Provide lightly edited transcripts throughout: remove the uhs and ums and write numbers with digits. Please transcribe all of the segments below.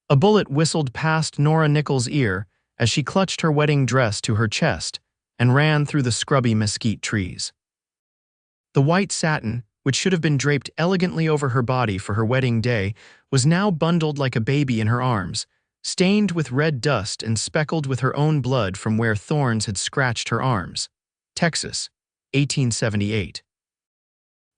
A bullet whistled past Nora Nichols' ear as she clutched her wedding dress to her chest and ran through the scrubby mesquite trees. The white satin, which should have been draped elegantly over her body for her wedding day, was now bundled like a baby in her arms, stained with red dust and speckled with her own blood from where thorns had scratched her arms. Texas, 1878.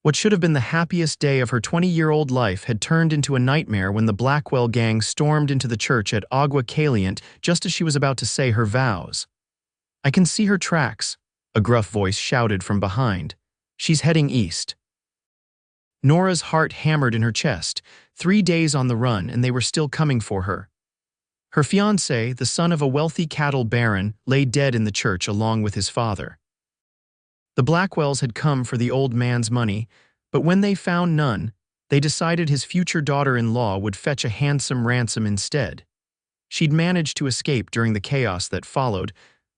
What should have been the happiest day of her 20-year-old life had turned into a nightmare when the Blackwell Gang stormed into the church at Agua Caliente just as she was about to say her vows. "I can see her tracks," a gruff voice shouted from behind. "She's heading east." Nora's heart hammered in her chest. 3 days on the run, and they were still coming for her. Her fiancé, the son of a wealthy cattle baron, lay dead in the church along with his father. The Blackwells had come for the old man's money, but when they found none, they decided his future daughter-in-law would fetch a handsome ransom instead. She'd managed to escape during the chaos that followed,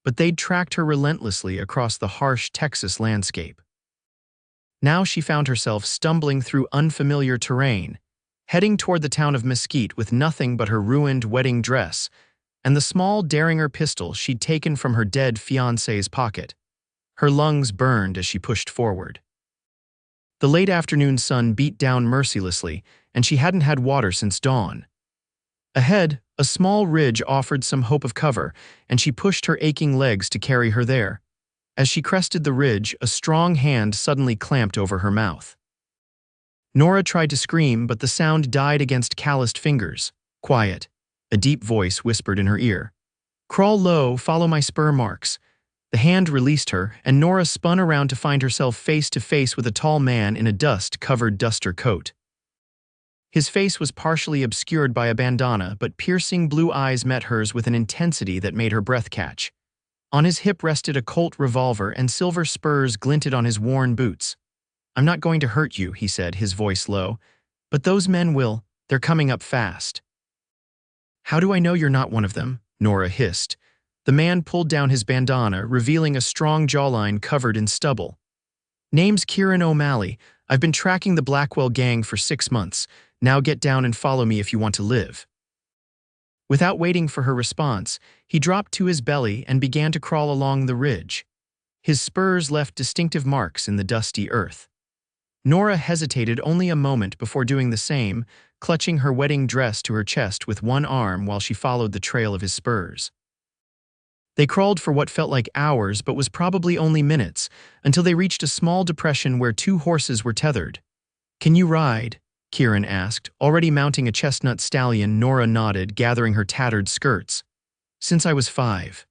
but they'd tracked her relentlessly across the harsh Texas landscape. Now she found herself stumbling through unfamiliar terrain, heading toward the town of Mesquite with nothing but her ruined wedding dress and the small Derringer pistol she'd taken from her dead fiancé's pocket. Her lungs burned as she pushed forward. The late afternoon sun beat down mercilessly, and she hadn't had water since dawn. Ahead, a small ridge offered some hope of cover, and she pushed her aching legs to carry her there. As she crested the ridge, a strong hand suddenly clamped over her mouth. Nora tried to scream, but the sound died against calloused fingers. "Quiet," a deep voice whispered in her ear. "Crawl low, follow my spur marks." The hand released her, and Nora spun around to find herself face to face with a tall man in a dust-covered duster coat. His face was partially obscured by a bandana, but piercing blue eyes met hers with an intensity that made her breath catch. On his hip rested a Colt revolver, and silver spurs glinted on his worn boots. "I'm not going to hurt you," he said, his voice low. "But those men will. They're coming up fast." "How do I know you're not one of them?" Nora hissed. The man pulled down his bandana, revealing a strong jawline covered in stubble. "Name's Kieran O'Malley. I've been tracking the Blackwell Gang for 6 months. Now get down and follow me if you want to live." Without waiting for her response, he dropped to his belly and began to crawl along the ridge. His spurs left distinctive marks in the dusty earth. Nora hesitated only a moment before doing the same, clutching her wedding dress to her chest with one arm while she followed the trail of his spurs. They crawled for what felt like hours but was probably only minutes, until they reached a small depression where 2 horses were tethered. "Can you ride?" Kieran asked. Already mounting a chestnut stallion, Nora nodded, gathering her tattered skirts. "Since I was 5.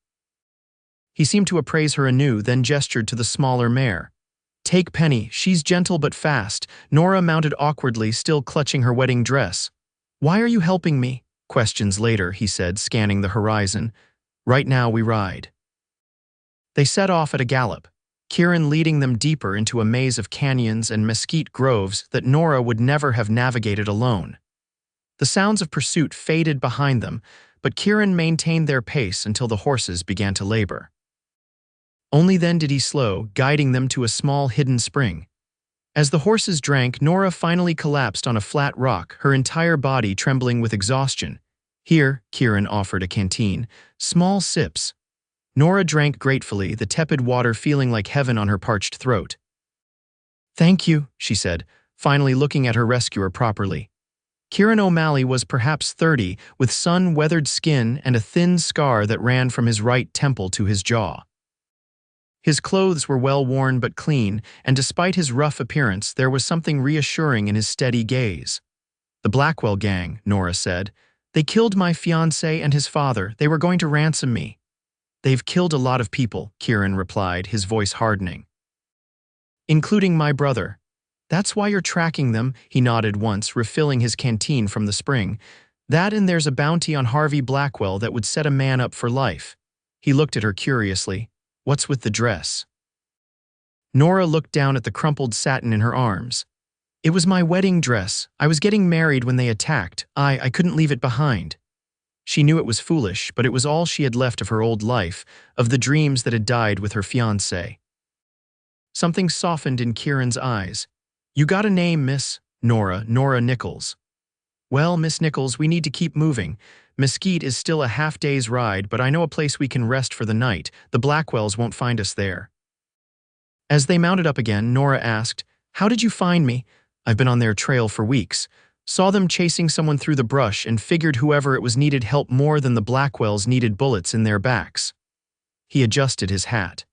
He seemed to appraise her anew, then gestured to the smaller mare. "Take Penny, she's gentle but fast." Nora mounted awkwardly, still clutching her wedding dress. "Why are you helping me?" Questions later, he said, scanning the horizon. "Right now we ride." They set off at a gallop, Kieran leading them deeper into a maze of canyons and mesquite groves that Nora would never have navigated alone. The sounds of pursuit faded behind them, but Kieran maintained their pace until the horses began to labor. Only then did he slow, guiding them to a small hidden spring. As the horses drank, Nora finally collapsed on a flat rock, her entire body trembling with exhaustion. "Here," Kieran offered a canteen. "Small sips." Nora drank gratefully, the tepid water feeling like heaven on her parched throat. "Thank you," she said, finally looking at her rescuer properly. Kieran O'Malley was perhaps 30, with sun-weathered skin and a thin scar that ran from his right temple to his jaw. His clothes were well-worn but clean, and despite his rough appearance, there was something reassuring in his steady gaze. "The Blackwell Gang," Nora said. "They killed my fiancé and his father. They were going to ransom me." "They've killed a lot of people," Kieran replied, his voice hardening. "Including my brother." "That's why you're tracking them," he nodded once, refilling his canteen from the spring. "That and there's a bounty on Harvey Blackwell that would set a man up for life." He looked at her curiously. "What's with the dress?" Nora looked down at the crumpled satin in her arms. "It was my wedding dress. I was getting married when they attacked. I couldn't leave it behind." She knew it was foolish, but it was all she had left of her old life, of the dreams that had died with her fiancé. Something softened in Kieran's eyes. "You got a name, miss?" "Nora Nichols." Well, Miss Nichols, we need to keep moving. Mesquite is still a half-day's ride, but I know a place we can rest for the night. The Blackwells won't find us there. As they mounted up again, Nora asked, "How did you find me? I've been on their trail for weeks. Saw them chasing someone through the brush and figured whoever it was needed help more than the Blackwells needed bullets in their backs." He adjusted his hat.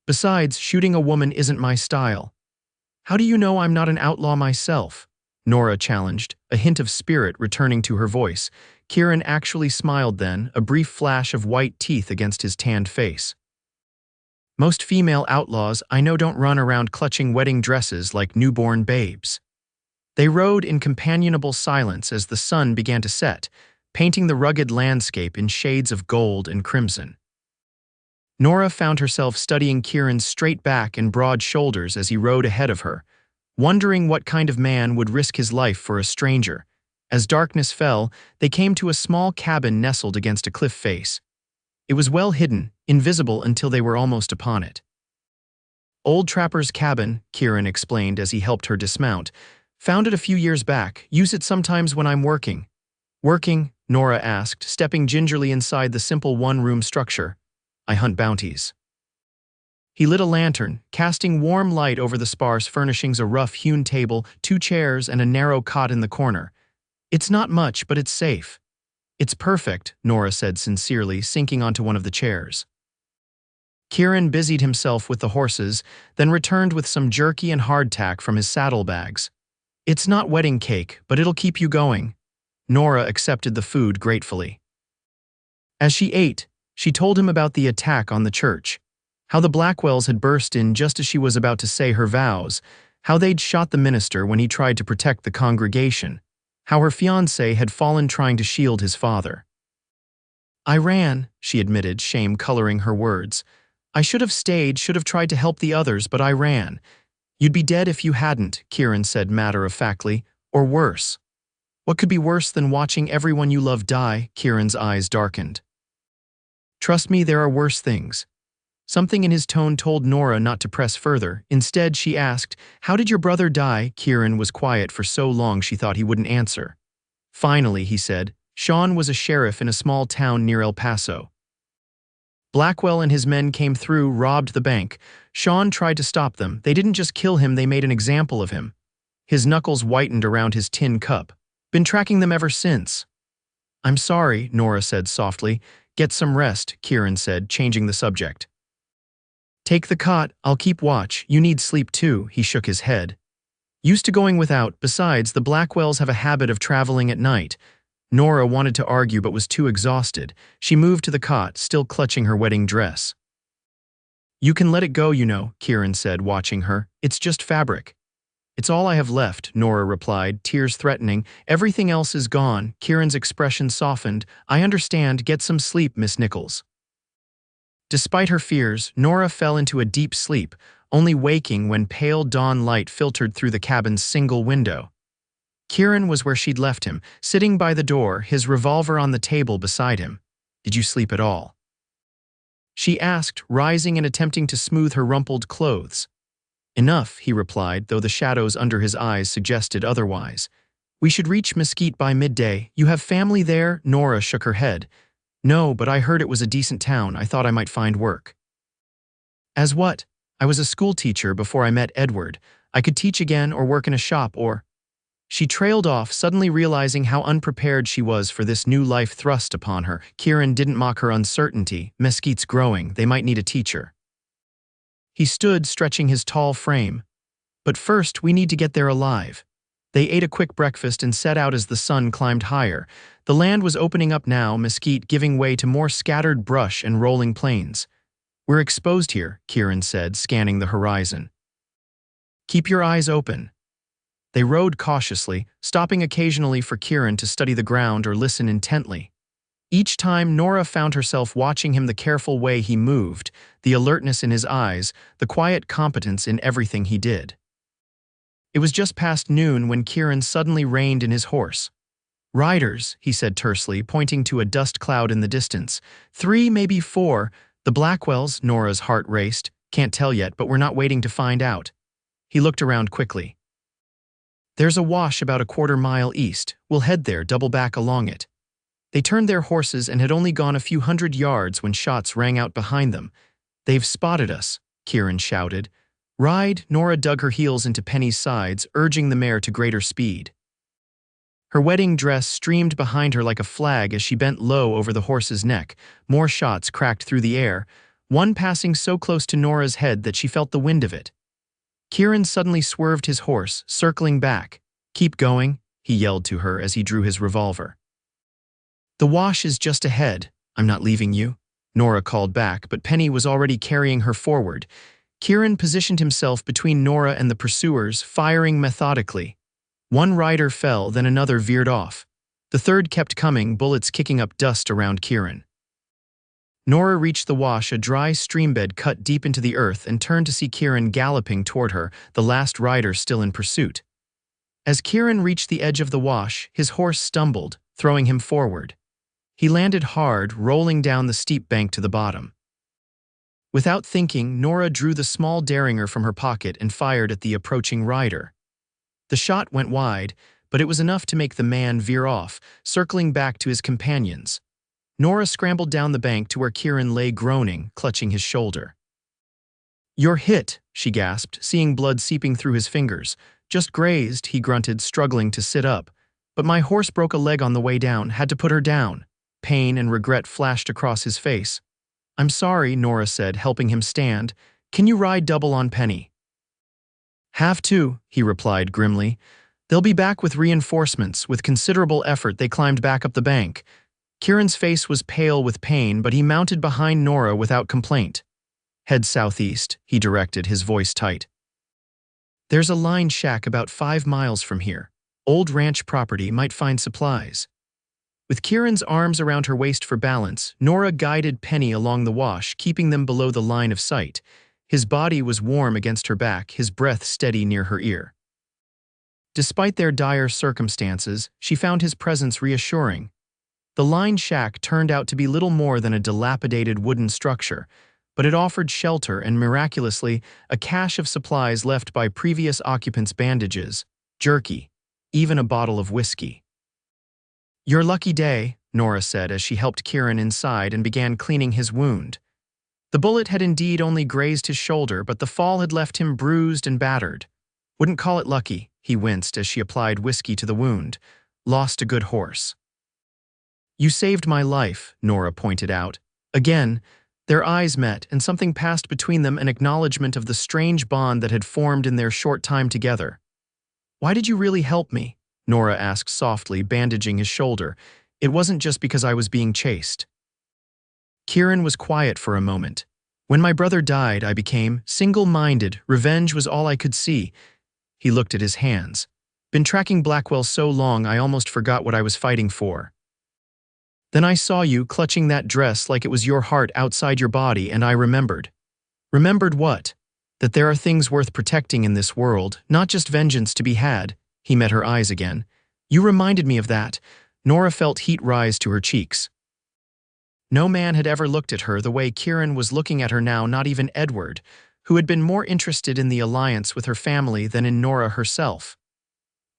"Besides, shooting a woman isn't my style." "How do you know I'm not an outlaw myself?" Nora challenged, a hint of spirit returning to her voice. Kieran actually smiled then, a brief flash of white teeth against his tanned face. "Most female outlaws I know don't run around clutching wedding dresses like newborn babes." They rode in companionable silence as the sun began to set, painting the rugged landscape in shades of gold and crimson. Nora found herself studying Kieran's straight back and broad shoulders as he rode ahead of her, wondering what kind of man would risk his life for a stranger. As darkness fell, they came to a small cabin nestled against a cliff face. It was well hidden, invisible until they were almost upon it. "Old Trapper's cabin," Kieran explained as he helped her dismount. "Found it a few years back. Use it sometimes when I'm working." "Working?" Nora asked, stepping gingerly inside the simple one-room structure. "I hunt bounties." He lit a lantern, casting warm light over the sparse furnishings: a rough-hewn table, 2 chairs, and a narrow cot in the corner. "It's not much, but it's safe." "It's perfect," Nora said sincerely, sinking onto one of the chairs. Kieran busied himself with the horses, then returned with some jerky and hardtack from his saddlebags. "It's not wedding cake, but it'll keep you going." Nora accepted the food gratefully. As she ate, she told him about the attack on the church, how the Blackwells had burst in just as she was about to say her vows, how they'd shot the minister when he tried to protect the congregation, how her fiancé had fallen trying to shield his father. "I ran," she admitted, shame coloring her words. "I should have stayed, should have tried to help the others, but I ran." "You'd be dead if you hadn't," Kieran said matter-of-factly, "or worse." "What could be worse than watching everyone you love die?" Kieran's eyes darkened. "Trust me, there are worse things." Something in his tone told Nora not to press further. Instead, she asked, "How did your brother die?" Kieran was quiet for so long she thought he wouldn't answer. Finally, he said, "Sean was a sheriff in a small town near El Paso. Blackwell and his men came through, robbed the bank. Sean tried to stop them. They didn't just kill him, they made an example of him." His knuckles whitened around his tin cup. "Been tracking them ever since." "I'm sorry," Nora said softly. "Get some rest," Kieran said, changing the subject. "Take the cot, I'll keep watch. You need sleep too," he shook his head. "Used to going without. Besides, the Blackwells have a habit of traveling at night." Nora wanted to argue but was too exhausted. She moved to the cot, still clutching her wedding dress. "You can let it go, you know," Kieran said, watching her. "It's just fabric." "It's all I have left," Nora replied, tears threatening. "Everything else is gone." Kieran's expression softened. "I understand. Get some sleep, Miss Nichols." Despite her fears, Nora fell into a deep sleep, only waking when pale dawn light filtered through the cabin's single window. Kieran was where she'd left him, sitting by the door, his revolver on the table beside him. "Did you sleep at all?" she asked, rising and attempting to smooth her rumpled clothes. "Enough," he replied, though the shadows under his eyes suggested otherwise. "We should reach Mesquite by midday. You have family there?" Nora shook her head. "No, but I heard it was a decent town. I thought I might find work." "As what?" "I was a school teacher before I met Edward. I could teach again or work in a shop or—" She trailed off, suddenly realizing how unprepared she was for this new life thrust upon her. Kieran didn't mock her uncertainty. "Mesquite's growing. They might need a teacher." He stood, stretching his tall frame. "But first, we need to get there alive." They ate a quick breakfast and set out as the sun climbed higher. The land was opening up now, Mesquite giving way to more scattered brush and rolling plains. "We're exposed here," Kieran said, scanning the horizon. "Keep your eyes open." They rode cautiously, stopping occasionally for Kieran to study the ground or listen intently. Each time, Nora found herself watching him, the careful way he moved, the alertness in his eyes, the quiet competence in everything he did. It was just past noon when Kieran suddenly reined in his horse. "Riders," he said tersely, pointing to a dust cloud in the distance. "3, maybe 4. The Blackwells." Nora's heart raced. "Can't tell yet, but we're not waiting to find out." He looked around quickly. There's a wash about a quarter-mile east. We'll head there, double back along it. They turned their horses and had only gone a few hundred yards when shots rang out behind them. They've spotted us, Kieran shouted. Ride, Nora dug her heels into Penny's sides, urging the mare to greater speed. Her wedding dress streamed behind her like a flag as she bent low over the horse's neck. More shots cracked through the air, one passing so close to Nora's head that she felt the wind of it. Kieran suddenly swerved his horse, circling back. Keep going, he yelled to her as he drew his revolver. The wash is just ahead. I'm not leaving you, Nora called back, but Penny was already carrying her forward. Kieran positioned himself between Nora and the pursuers, firing methodically. One rider fell, then another veered off. The third kept coming, bullets kicking up dust around Kieran. Nora reached the wash, a dry streambed cut deep into the earth, and turned to see Kieran galloping toward her, the last rider still in pursuit. As Kieran reached the edge of the wash, his horse stumbled, throwing him forward. He landed hard, rolling down the steep bank to the bottom. Without thinking, Nora drew the small derringer from her pocket and fired at the approaching rider. The shot went wide, but it was enough to make the man veer off, circling back to his companions. Nora scrambled down the bank to where Kieran lay groaning, clutching his shoulder. "You're hit," she gasped, seeing blood seeping through his fingers. "Just grazed," he grunted, struggling to sit up. "But my horse broke a leg on the way down, had to put her down." Pain and regret flashed across his face. "I'm sorry," Nora said, helping him stand. "Can you ride double on Penny?" "Have to," he replied grimly. "They'll be back with reinforcements." With considerable effort, they climbed back up the bank. Kieran's face was pale with pain, but he mounted behind Nora without complaint. "Head southeast," he directed, his voice tight. "There's a line shack about 5 miles from here. Old ranch property, might find supplies." With Kieran's arms around her waist for balance, Nora guided Penny along the wash, keeping them below the line of sight. His body was warm against her back, his breath steady near her ear. Despite their dire circumstances, she found his presence reassuring. The line shack turned out to be little more than a dilapidated wooden structure, but it offered shelter and, miraculously, a cache of supplies left by previous occupants: bandages, jerky, even a bottle of whiskey. "Your lucky day," Nora said as she helped Kieran inside and began cleaning his wound. The bullet had indeed only grazed his shoulder, but the fall had left him bruised and battered. "Wouldn't call it lucky," he winced as she applied whiskey to the wound. "Lost a good horse." "You saved my life," Nora pointed out. Again, their eyes met, and something passed between them, an acknowledgement of the strange bond that had formed in their short time together. "Why did you really help me?" Nora asked softly, bandaging his shoulder. "It wasn't just because I was being chased." Kieran was quiet for a moment. "When my brother died, I became single-minded. Revenge was all I could see." He looked at his hands. "Been tracking Blackwell so long I almost forgot what I was fighting for. Then I saw you clutching that dress like it was your heart outside your body, and I remembered." "Remembered what?" "That there are things worth protecting in this world, not just vengeance to be had." He met her eyes again. "You reminded me of that." Nora felt heat rise to her cheeks. No man had ever looked at her the way Kieran was looking at her now, not even Edward, who had been more interested in the alliance with her family than in Nora herself.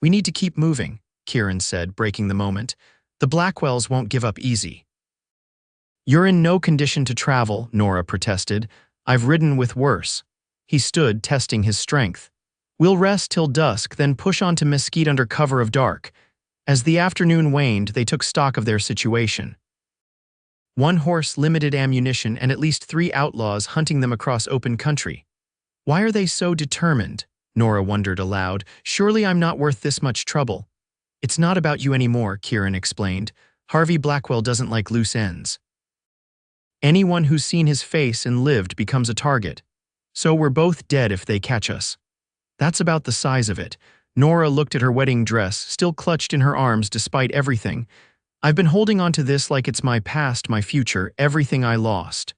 "We need to keep moving," Kieran said, breaking the moment. "The Blackwells won't give up easy." "You're in no condition to travel," Nora protested. "I've ridden with worse." He stood, testing his strength. "We'll rest till dusk, then push on to Mesquite under cover of dark." As the afternoon waned, they took stock of their situation. One horse, limited ammunition, and at least 3 outlaws hunting them across open country. "Why are they so determined?" Nora wondered aloud. "Surely I'm not worth this much trouble." "It's not about you anymore," Kieran explained. "Harvey Blackwell doesn't like loose ends. Anyone who's seen his face and lived becomes a target. So we're both dead if they catch us. That's about the size of it." Nora looked at her wedding dress, still clutched in her arms despite everything. "I've been holding on to this like it's my past, my future, everything I lost."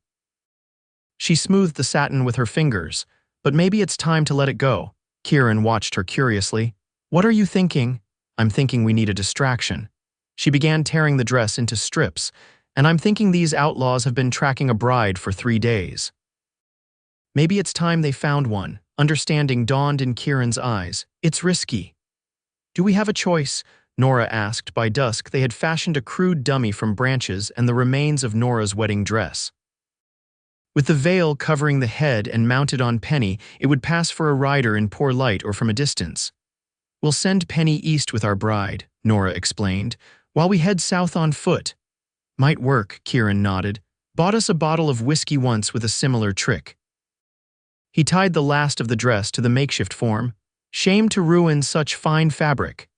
She smoothed the satin with her fingers. "But maybe it's time to let it go." Kieran watched her curiously. "What are you thinking?" "I'm thinking we need a distraction." She began tearing the dress into strips. "And I'm thinking these outlaws have been tracking a bride for 3 days. Maybe it's time they found one." Understanding dawned in Kieran's eyes. "It's risky." Do we have a choice? Nora asked. By dusk, they had fashioned a crude dummy from branches and the remains of Nora's wedding dress. With the veil covering the head and mounted on Penny, it would pass for a rider in poor light or from a distance. We'll send Penny east with our bride, Nora explained, while we head south on foot. Might work, Kieran nodded. Bought us a bottle of whiskey once with a similar trick. He tied the last of the dress to the makeshift form. Shame to ruin such fine fabric.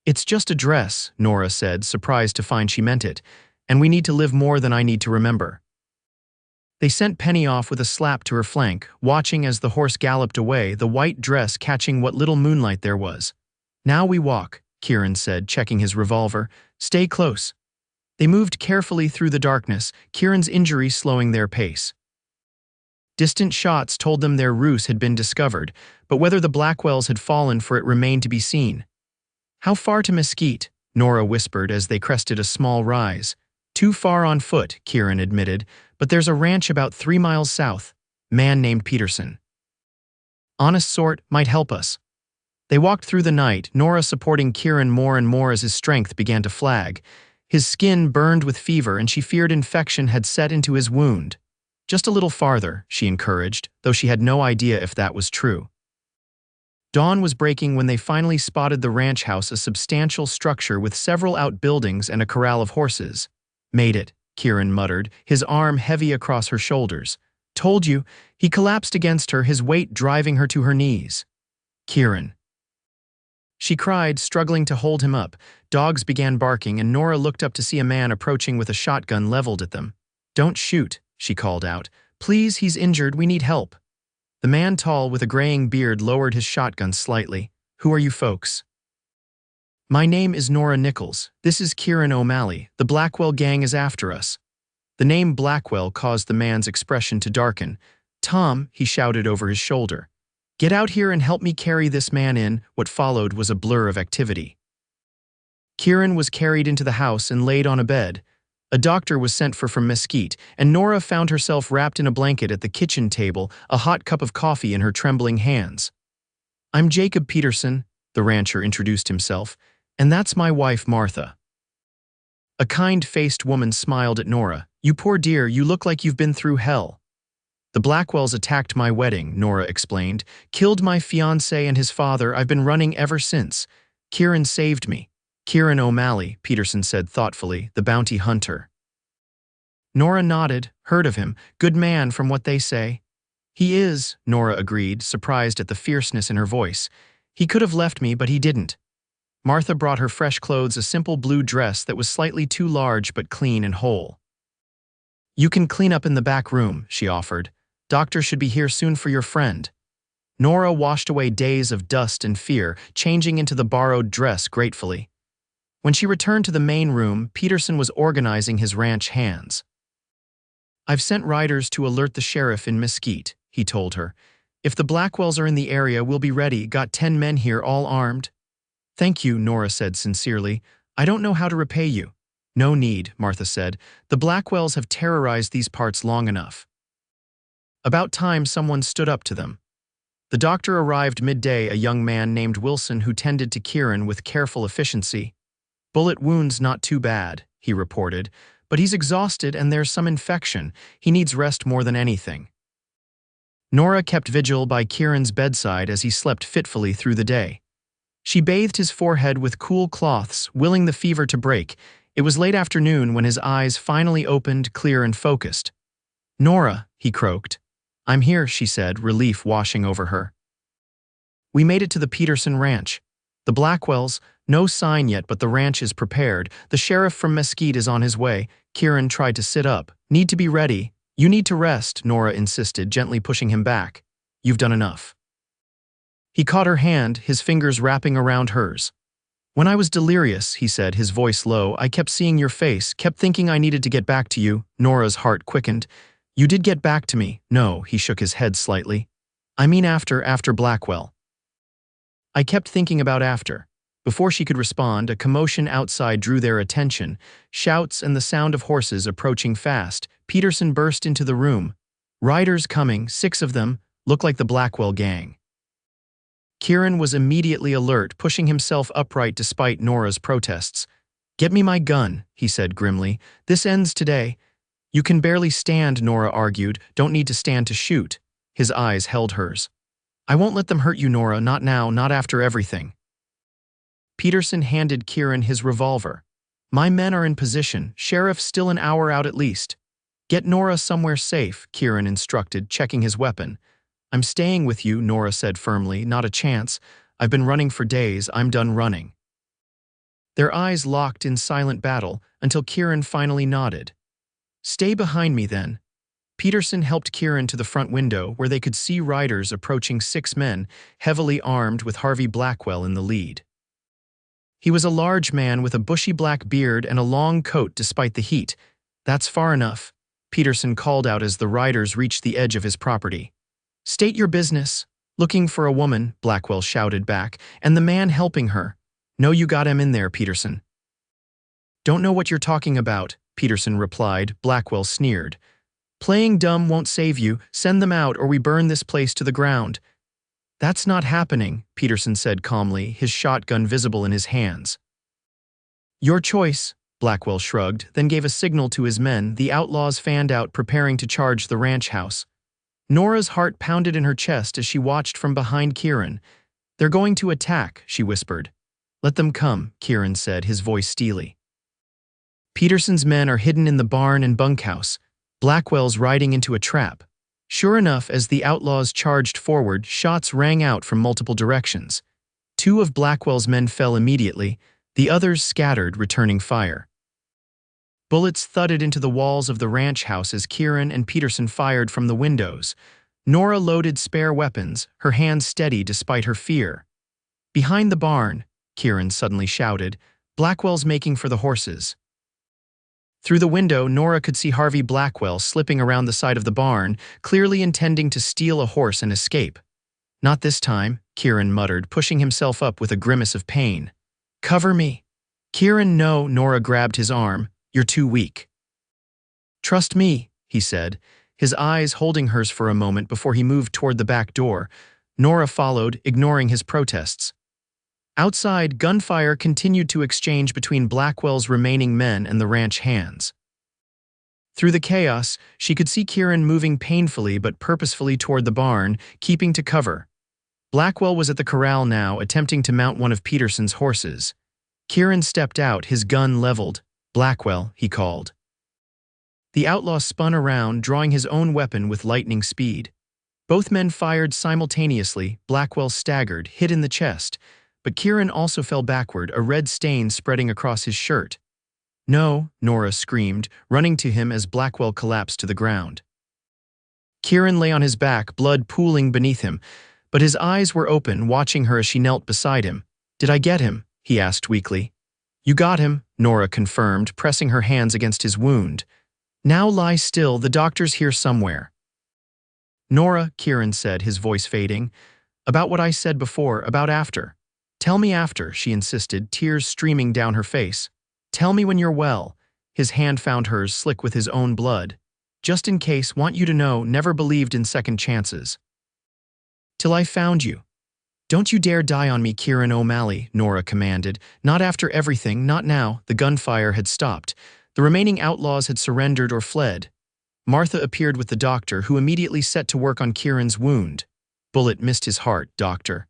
It's just a dress, Nora said, surprised to find she meant it, and we need to live more than I need to remember. They sent Penny off with a slap to her flank, watching as the horse galloped away, the white dress catching what little moonlight there was. Now we walk, Kieran said, checking his revolver. Stay close. They moved carefully through the darkness, Kieran's injury slowing their pace. Distant shots told them their ruse had been discovered, but whether the Blackwells had fallen for it remained to be seen. How far to Mesquite? Nora whispered as they crested a small rise. Too far on foot, Kieran admitted, but there's a ranch about 3 miles south. Man named Peterson. Honest sort, might help us. They walked through the night, Nora supporting Kieran more and more as his strength began to flag. His skin burned with fever and she feared infection had set into his wound. Just a little farther, she encouraged, though she had no idea if that was true. Dawn was breaking when they finally spotted the ranch house, a substantial structure with several outbuildings and a corral of horses. Made it, Kieran muttered, his arm heavy across her shoulders. Told you. He collapsed against her, his weight driving her to her knees. Kieran. She cried, struggling to hold him up. Dogs began barking and Nora looked up to see a man approaching with a shotgun leveled at them. Don't shoot, she called out. Please, he's injured, we need help. The man tall with a graying beard lowered his shotgun slightly. Who are you folks? My name is Nora Nichols. This is Kieran O'Malley. The Blackwell Gang is after us. The name Blackwell caused the man's expression to darken. Tom, he shouted over his shoulder. Get out here and help me carry this man in. What followed was a blur of activity. Kieran was carried into the house and laid on a bed. A doctor was sent for from Mesquite, and Nora found herself wrapped in a blanket at the kitchen table, a hot cup of coffee in her trembling hands. I'm Jacob Peterson, the rancher introduced himself, and that's my wife, Martha. A kind-faced woman smiled at Nora. You poor dear, you look like you've been through hell. The Blackwells attacked my wedding, Nora explained. Killed my fiancé and his father. I've been running ever since. Kieran saved me. Kieran O'Malley, Peterson said thoughtfully, the bounty hunter. Nora nodded. Heard of him. Good man from what they say. He is, Nora agreed, surprised at the fierceness in her voice. He could have left me, but he didn't. Martha brought her fresh clothes, a simple blue dress that was slightly too large but clean and whole. You can clean up in the back room, she offered. Doctor should be here soon for your friend. Nora washed away days of dust and fear, changing into the borrowed dress gratefully. When she returned to the main room, Peterson was organizing his ranch hands. I've sent riders to alert the sheriff in Mesquite, he told her. If the Blackwells are in the area, we'll be ready. Got 10 men here, all armed. Thank you, Nora said sincerely. I don't know how to repay you. No need, Martha said. The Blackwells have terrorized these parts long enough. About time someone stood up to them. The doctor arrived midday, a young man named Wilson who tended to Kieran with careful efficiency. Bullet wounds not too bad, he reported, but he's exhausted and there's some infection. He needs rest more than anything. Nora kept vigil by Kieran's bedside as he slept fitfully through the day. She bathed his forehead with cool cloths, willing the fever to break. It was late afternoon when his eyes finally opened, clear and focused. Nora, he croaked. I'm here, she said, relief washing over her. We made it to the Peterson ranch. The Blackwells, no sign yet, but the ranch is prepared. The sheriff from Mesquite is on his way. Kieran tried to sit up. Need to be ready. You need to rest, Nora insisted, gently pushing him back. You've done enough. He caught her hand, his fingers wrapping around hers. When I was delirious, he said, his voice low, I kept seeing your face, kept thinking I needed to get back to you. Nora's heart quickened. You did get back to me. No, he shook his head slightly. I mean after Blackwell. I kept thinking about after. Before she could respond, a commotion outside drew their attention. Shouts and the sound of horses approaching fast. Peterson burst into the room. Riders coming, 6 of them, looked like the Blackwell Gang. Kieran was immediately alert, pushing himself upright despite Nora's protests. "Get me my gun," he said grimly. "This ends today." "You can barely stand," Nora argued. "Don't need to stand to shoot." His eyes held hers. "I won't let them hurt you, Nora, not now, not after everything." Peterson handed Kieran his revolver. "My men are in position, Sheriff still an hour out at least." "Get Nora somewhere safe," Kieran instructed, checking his weapon. "I'm staying with you," Nora said firmly. "Not a chance. I've been running for days. I'm done running." Their eyes locked in silent battle until Kieran finally nodded. "Stay behind me then." Peterson helped Kieran to the front window where they could see riders approaching 6 men, heavily armed with Harvey Blackwell in the lead. He was a large man with a bushy black beard and a long coat despite the heat. "That's far enough," Peterson called out as the riders reached the edge of his property. "State your business." "Looking for a woman," Blackwell shouted back, "and the man helping her." "No, you got him in there, Peterson." "Don't know what you're talking about," Peterson replied. Blackwell sneered. "Playing dumb won't save you. Send them out or we burn this place to the ground." "That's not happening," Peterson said calmly, his shotgun visible in his hands. "Your choice," Blackwell shrugged, then gave a signal to his men. The outlaws fanned out, preparing to charge the ranch house. Nora's heart pounded in her chest as she watched from behind Kieran. "They're going to attack," she whispered. "Let them come," Kieran said, his voice steely. "Peterson's men are hidden in the barn and bunkhouse. Blackwell's riding into a trap." Sure enough, as the outlaws charged forward, shots rang out from multiple directions. 2 of Blackwell's men fell immediately, the others scattered, returning fire. Bullets thudded into the walls of the ranch house as Kieran and Peterson fired from the windows. Nora loaded spare weapons, her hands steady despite her fear. "Behind the barn," Kieran suddenly shouted. "Blackwell's making for the horses." Through the window, Nora could see Harvey Blackwell slipping around the side of the barn, clearly intending to steal a horse and escape. "Not this time," Kieran muttered, pushing himself up with a grimace of pain. "Cover me." "Kieran, no," Nora grabbed his arm. "You're too weak." "Trust me," he said, his eyes holding hers for a moment before he moved toward the back door. Nora followed, ignoring his protests. Outside, gunfire continued to exchange between Blackwell's remaining men and the ranch hands. Through the chaos, she could see Kieran moving painfully but purposefully toward the barn, keeping to cover. Blackwell was at the corral now, attempting to mount one of Peterson's horses. Kieran stepped out, his gun leveled. "Blackwell," he called. The outlaw spun around, drawing his own weapon with lightning speed. Both men fired simultaneously. Blackwell staggered, hit in the chest, but Kieran also fell backward, a red stain spreading across his shirt. "No," Nora screamed, running to him as Blackwell collapsed to the ground. Kieran lay on his back, blood pooling beneath him, but his eyes were open, watching her as she knelt beside him. "Did I get him?" he asked weakly. "You got him," Nora confirmed, pressing her hands against his wound. "Now lie still, the doctor's here somewhere." "Nora," Kieran said, his voice fading. "About what I said before, about after." "Tell me after," she insisted, tears streaming down her face. "Tell me when you're well." His hand found hers, slick with his own blood. "Just in case, want you to know, never believed in second chances." "Till I found you." "Don't you dare die on me, Kieran O'Malley," Nora commanded. "Not after everything, not now." The gunfire had stopped. The remaining outlaws had surrendered or fled. Martha appeared with the doctor, who immediately set to work on Kieran's wound. "Bullet missed his heart, doctor,"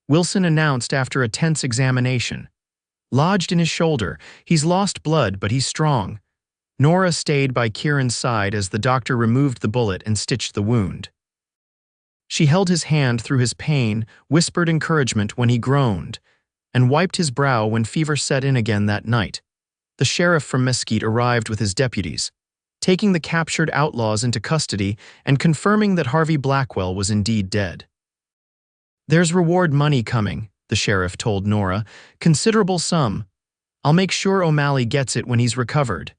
Wilson announced after a tense examination. "Lodged in his shoulder. He's lost blood, but he's strong." Nora stayed by Kieran's side as the doctor removed the bullet and stitched the wound. She held his hand through his pain, whispered encouragement when he groaned, and wiped his brow when fever set in again that night. The sheriff from Mesquite arrived with his deputies, taking the captured outlaws into custody and confirming that Harvey Blackwell was indeed dead. "There's reward money coming," the sheriff told Nora. "Considerable sum. I'll make sure O'Malley gets it when he's recovered."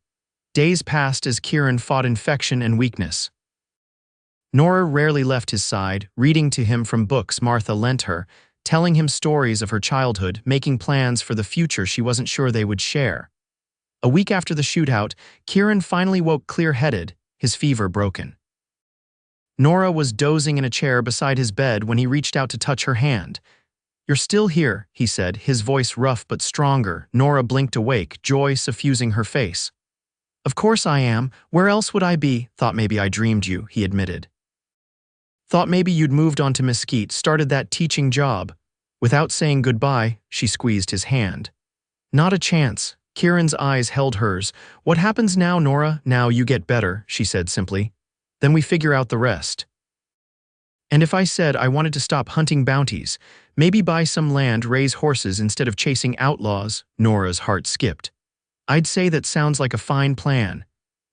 Days passed as Kieran fought infection and weakness. Nora rarely left his side, reading to him from books Martha lent her, telling him stories of her childhood, making plans for the future she wasn't sure they would share. A week after the shootout, Kieran finally woke clear-headed, his fever broken. Nora was dozing in a chair beside his bed when he reached out to touch her hand. "You're still here," he said, his voice rough but stronger. Nora blinked awake, joy suffusing her face. "Of course I am. Where else would I be? Thought maybe I dreamed you," he admitted. "Thought maybe you'd moved on to Mesquite, started that teaching job." Without saying goodbye, she squeezed his hand. "Not a chance." Kieran's eyes held hers. "What happens now, Nora? Now you get better," she said simply. "Then we figure out the rest." "And if I said I wanted to stop hunting bounties, maybe buy some land, raise horses instead of chasing outlaws?" Nora's heart skipped. "I'd say that sounds like a fine plan.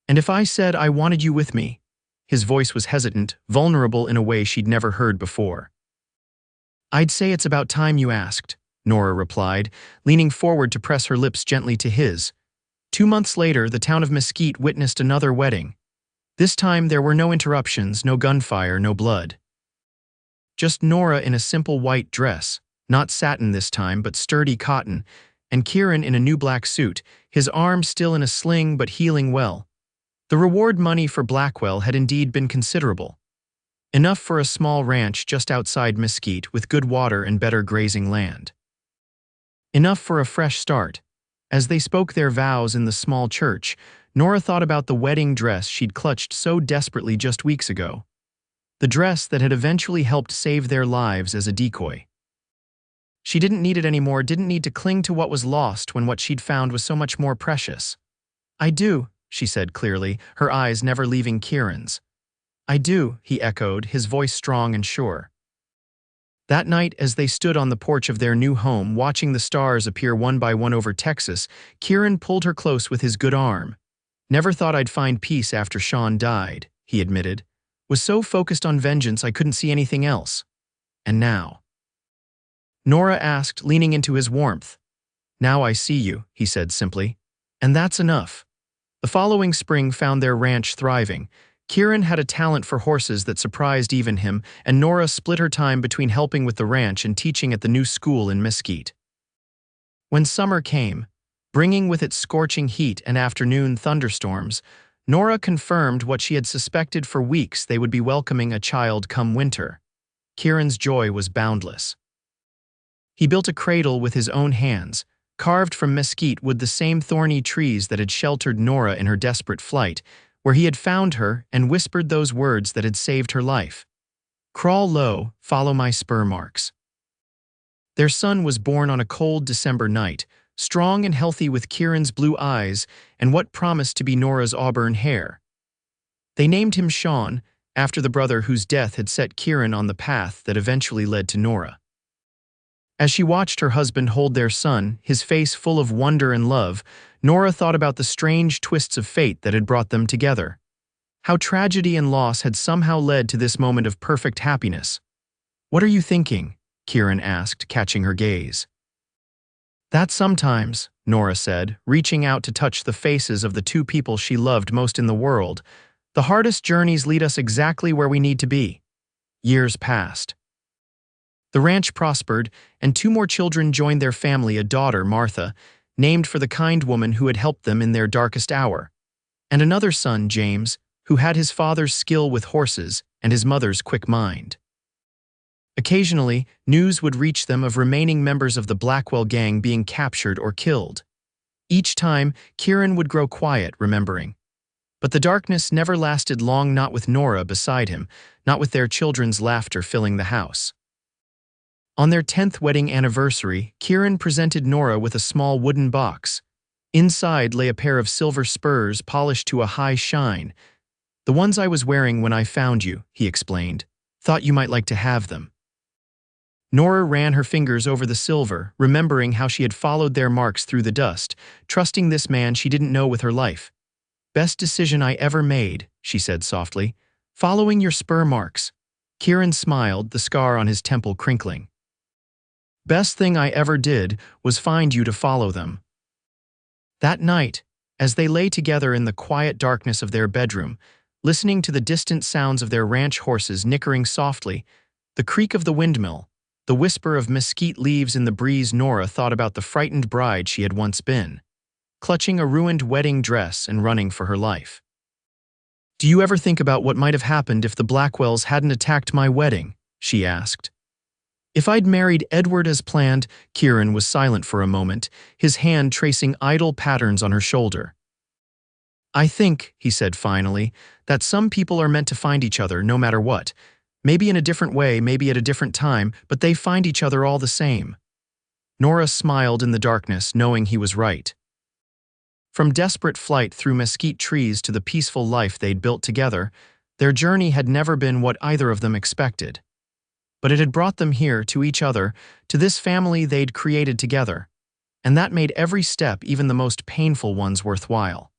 And if I said I wanted you with me?" His voice was hesitant, vulnerable in a way she'd never heard before. "I'd say it's about time you asked," Nora replied, leaning forward to press her lips gently to his. 2 months later, the town of Mesquite witnessed another wedding. This time there were no interruptions, no gunfire, no blood. Just Nora in a simple white dress, not satin this time but sturdy cotton, and Kieran in a new black suit, his arm still in a sling but healing well. The reward money for Blackwell had indeed been considerable. Enough for a small ranch just outside Mesquite with good water and better grazing land. Enough for a fresh start. As they spoke their vows in the small church, Nora thought about the wedding dress she'd clutched so desperately just weeks ago. The dress that had eventually helped save their lives as a decoy. She didn't need it anymore, didn't need to cling to what was lost when what she'd found was so much more precious. "I do," she said clearly, her eyes never leaving Kieran's. "I do," he echoed, his voice strong and sure. That night, as they stood on the porch of their new home, watching the stars appear one by one over Texas, Kieran pulled her close with his good arm. "Never thought I'd find peace after Sean died," he admitted. "Was so focused on vengeance I couldn't see anything else. And now?" Nora asked, leaning into his warmth. "Now I see you," he said simply. "And that's enough." The following spring found their ranch thriving. Kieran had a talent for horses that surprised even him, and Nora split her time between helping with the ranch and teaching at the new school in Mesquite. When summer came, bringing with it scorching heat and afternoon thunderstorms, Nora confirmed what she had suspected for weeks: they would be welcoming a child come winter. Kieran's joy was boundless. He built a cradle with his own hands, carved from mesquite wood, the same thorny trees that had sheltered Nora in her desperate flight, where he had found her and whispered those words that had saved her life. "Crawl low, follow my spur marks." Their son was born on a cold December night, strong and healthy with Kieran's blue eyes and what promised to be Nora's auburn hair. They named him Sean, after the brother whose death had set Kieran on the path that eventually led to Nora. As she watched her husband hold their son, his face full of wonder and love, Nora thought about the strange twists of fate that had brought them together. How tragedy and loss had somehow led to this moment of perfect happiness. "What are you thinking?" Kieran asked, catching her gaze. "That sometimes," Nora said, reaching out to touch the faces of the two people she loved most in the world, "the hardest journeys lead us exactly where we need to be." Years passed. The ranch prospered, and 2 more children joined their family, a daughter, Martha, named for the kind woman who had helped them in their darkest hour, and another son, James, who had his father's skill with horses and his mother's quick mind. Occasionally, news would reach them of remaining members of the Blackwell Gang being captured or killed. Each time, Kieran would grow quiet, remembering. But the darkness never lasted long, not with Nora beside him, not with their children's laughter filling the house. On their 10th wedding anniversary, Kieran presented Nora with a small wooden box. Inside lay a pair of silver spurs polished to a high shine. "The ones I was wearing when I found you," he explained. "Thought you might like to have them." Nora ran her fingers over the silver, remembering how she had followed their marks through the dust, trusting this man she didn't know with her life. "Best decision I ever made," she said softly. "Following your spur marks." Kieran smiled, the scar on his temple crinkling. "Best thing I ever did was find you to follow them." That night, as they lay together in the quiet darkness of their bedroom, listening to the distant sounds of their ranch horses nickering softly, the creak of the windmill, the whisper of mesquite leaves in the breeze, Nora thought about the frightened bride she had once been, clutching a ruined wedding dress and running for her life. Do you ever think about what might have happened if the Blackwells hadn't attacked my wedding? She asked. If I'd married Edward as planned, Kieran was silent for a moment, his hand tracing idle patterns on her shoulder. I think, he said finally, that some people are meant to find each other no matter what. Maybe in a different way, maybe at a different time, but they find each other all the same. Nora smiled in the darkness, knowing he was right. From desperate flight through mesquite trees to the peaceful life they'd built together, their journey had never been what either of them expected. But it had brought them here, to each other, to this family they'd created together, and that made every step, even the most painful ones, worthwhile.